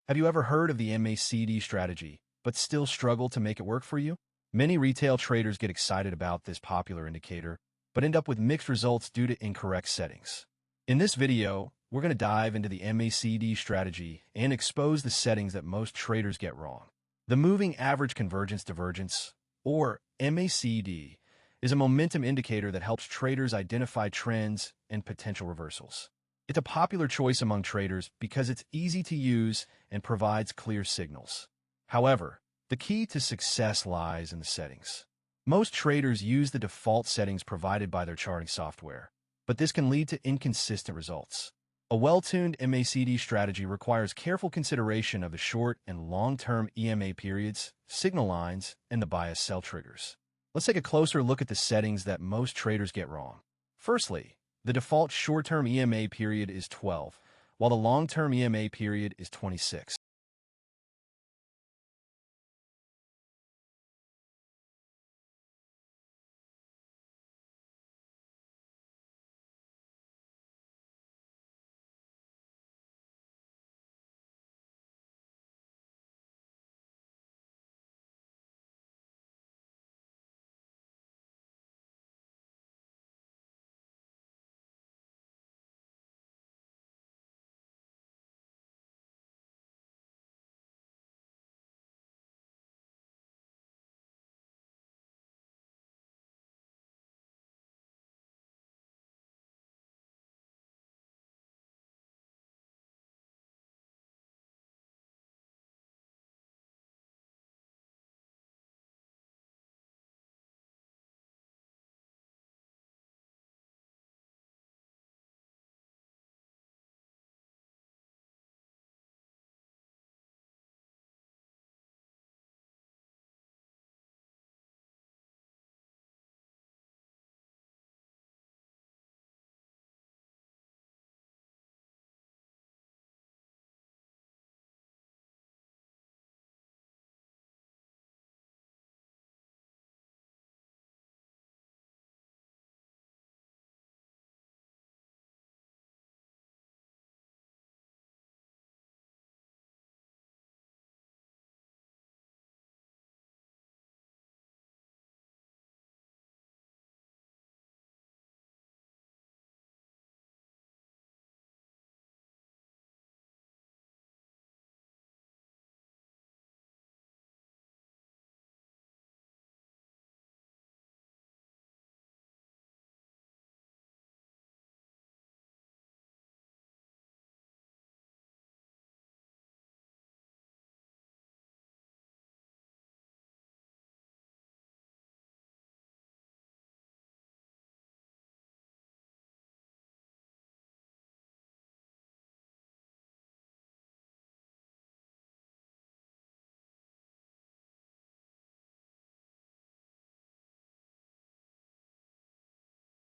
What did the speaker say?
Have you ever heard of the MACD strategy, but still struggle to make it work for you? Many retail traders get excited about this popular indicator, but end up with mixed results due to incorrect settings. In this video, we're going to dive into the MACD strategy and expose the settings that most traders get wrong. The Moving Average Convergence Divergence, or MACD, is a momentum indicator that helps traders identify trends and potential reversals. It's a popular choice among traders because it's easy to use and provides clear signals. However, the key to success lies in the settings. Most traders use the default settings provided by their charting software, but this can lead to inconsistent results. A well-tuned MACD strategy requires careful consideration of the short and long-term EMA periods, signal lines, and the bias sell triggers. Let's take a closer look at the settings that most traders get wrong. Firstly, the default short-term EMA period is 12, while the long-term EMA period is 26.